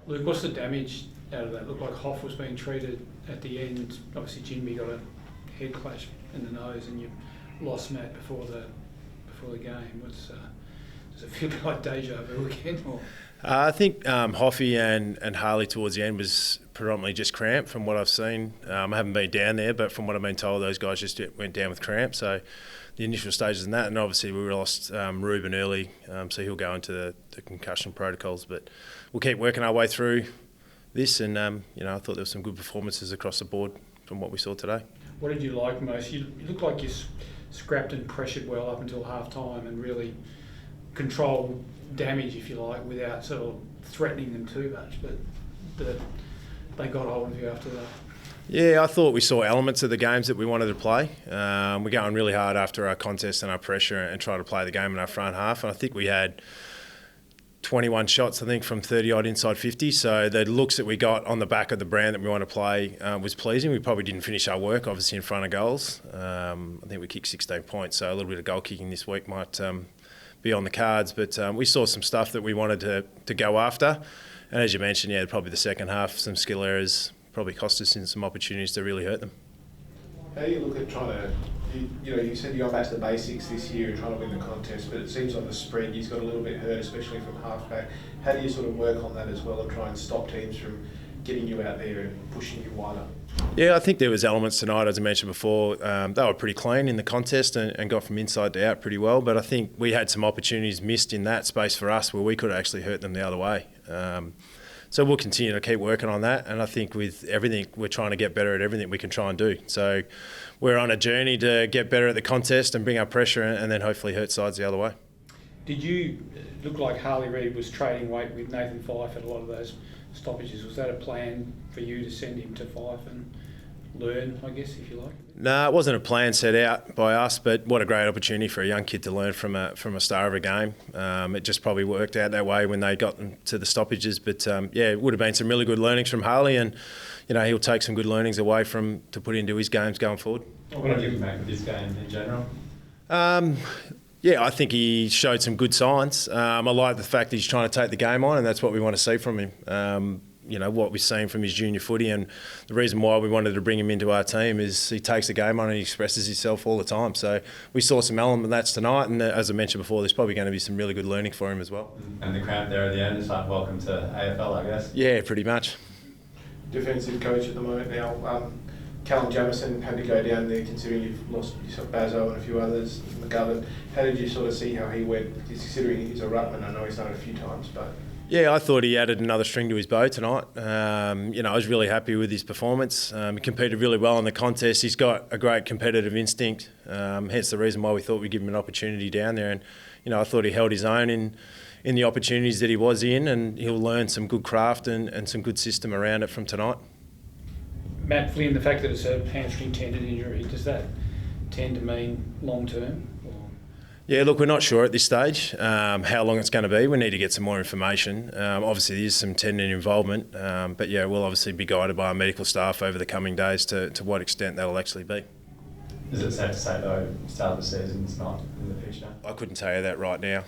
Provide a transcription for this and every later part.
Luke, what's the damage out of that? Looked like Hoff was being treated at the end. Obviously, Jimmy got a head clash in the nose, and you lost Matt before the game. Does it feel like deja vu again? Or? I think Hoffy and Harley towards the end was predominantly just cramp from what I've seen. I haven't been down there, but from what I've been told, those guys just went down with cramp. So the initial stages in that, and obviously we lost Ruben early, so he'll go into the concussion protocols. But we'll keep working our way through this, and I thought there were some good performances across the board from what we saw today. What did you like most? You looked like you scrapped and pressured well up until half time and really controlled damage, if you like, without sort of threatening them too much, but they got hold of you after that. Yeah, I thought we saw elements of the games that we wanted to play. We're going really hard after our contest and our pressure and trying to play the game in our front half, and I think we had 21 shots, I think, from 30-odd inside 50, so the looks that we got on the back of the brand that we want to play was pleasing. We probably didn't finish our work, obviously, in front of goals. I think we kicked 16 points, so a little bit of goal kicking this week might be on the cards, but we saw some stuff that we wanted to go after, and as you mentioned, yeah, probably the second half, some skill errors probably cost us in some opportunities to really hurt them. How do you look at trying to, you said you got back to the basics this year and trying to win the contest, but it seems on the spread he's got a little bit hurt, especially from halfback. How do you sort of work on that as well and try and stop teams from getting you out there and pushing you wider? Yeah, I think there was elements tonight, as I mentioned before. They were pretty clean in the contest and got from inside to out pretty well, but I think we had some opportunities missed in that space for us where we could actually hurt them the other way. So we'll continue to keep working on that, and I think with everything, we're trying to get better at everything we can try and do. So we're on a journey to get better at the contest and bring our pressure and then hopefully hurt sides the other way. Did you look like Harley Reid was trading weight with Nathan Fyfe at a lot of those stoppages? Was that a plan for you to send him to Fyfe and learn, I guess, if you like? No, it wasn't a plan set out by us, but what a great opportunity for a young kid to learn from a star of a game. It just probably worked out that way when they got them to the stoppages. But yeah, it would have been some really good learnings from Harley, and he'll take some good learnings away to put into his games going forward. What did you make of this game in general? Yeah, I think he showed some good signs. I like the fact that he's trying to take the game on, and that's what we want to see from him. What we've seen from his junior footy, and the reason why we wanted to bring him into our team is he takes the game on and he expresses himself all the time. So we saw some element of that tonight, and as I mentioned before, there's probably going to be some really good learning for him as well. And the cramp there at the end is like welcome to AFL, I guess. Yeah, pretty much. Defensive coach at the moment now. Callum Jamieson had to go down there considering you've lost Bazo and a few others, McGovern. How did you sort of see how he went, considering he's a ruckman? I know he's done it a few times, but... Yeah, I thought he added another string to his bow tonight. I was really happy with his performance. He competed really well in the contest. He's got a great competitive instinct, hence the reason why we thought we'd give him an opportunity down there. And, I thought he held his own in the opportunities that he was in, and he'll learn some good craft and some good system around it from tonight. Matt Flynn, the fact that it's a hamstring tendon injury, does that tend to mean long-term? Yeah, look, we're not sure at this stage how long it's going to be. We need to get some more information. Obviously, there is some tendon involvement, but yeah, we'll obviously be guided by our medical staff over the coming days to what extent that'll actually be. Is it safe to say, though, start of the season it's not in the fixture? I couldn't tell you that right now,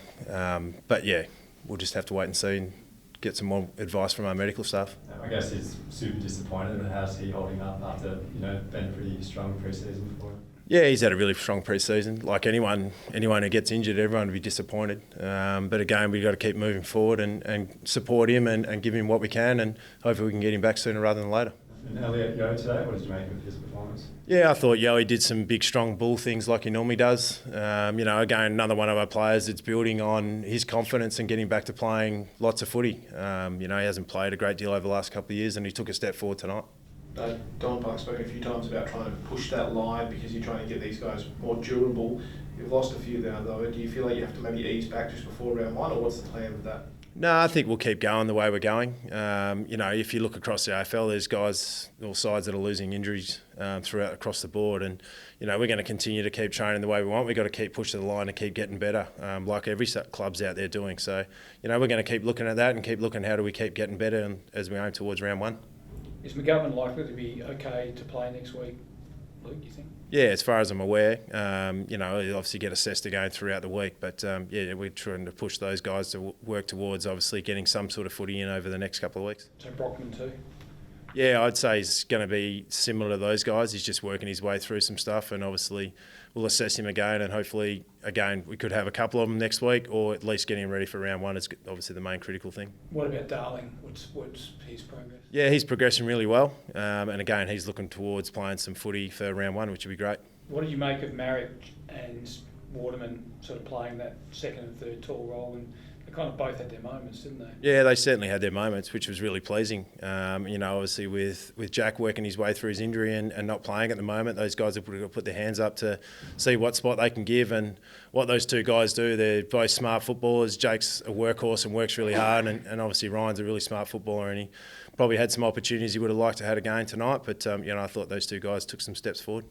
but yeah, we'll just have to wait and see and get some more advice from our medical staff. I guess he's super disappointed, but how's he holding up after been a pretty strong pre-season for him? Yeah, he's had a really strong pre-season. Like anyone who gets injured, everyone would be disappointed. But again, we've got to keep moving forward and support him and give him what we can, and hopefully we can get him back sooner rather than later. And Elliot Yeo today, what did you make of his performance? Yeah, I thought Yoey did some big, strong bull things like he normally does. Again, another one of our players that's building on his confidence and getting back to playing lots of footy. He hasn't played a great deal over the last couple of years, and he took a step forward tonight. Don Park's spoken a few times about trying to push that line because you're trying to get these guys more durable. You've lost a few now, though. Do you feel like you have to maybe ease back just before round one, or what's the plan with that? No, I think we'll keep going the way we're going. If you look across the AFL, there's guys or sides that are losing injuries throughout across the board, and we're going to continue to keep training the way we want. We've got to keep pushing the line and keep getting better, like every club's out there doing. So, we're going to keep looking at that and keep looking how do we keep getting better as we aim towards round one. Is McGovern likely to be okay to play next week? Luke, you think? Yeah, as far as I'm aware, you know, he'll obviously get assessed again throughout the week, but yeah, we're trying to push those guys to work towards obviously getting some sort of footy in over the next couple of weeks. So Brockman too? Yeah, I'd say he's going to be similar to those guys. He's just working his way through some stuff, and obviously we'll assess him again, and hopefully, again, we could have a couple of them next week, or at least getting him ready for round one is obviously the main critical thing. What about Darling? What's his progress? Yeah, he's progressing really well, and again, he's looking towards playing some footy for round one, which would be great. What do you make of Marrick and Waterman sort of playing that second and third tall role? And they kind of both had their moments, didn't they? Yeah, they certainly had their moments, which was really pleasing. You know, obviously with Jack working his way through his injury and not playing at the moment, those guys have put their hands up to see what spot they can give and what those two guys do. They're both smart footballers. Jake's a workhorse and works really hard, and obviously Ryan's a really smart footballer, and he probably had some opportunities he would have liked to have had again tonight. But you know, I thought those two guys took some steps forward.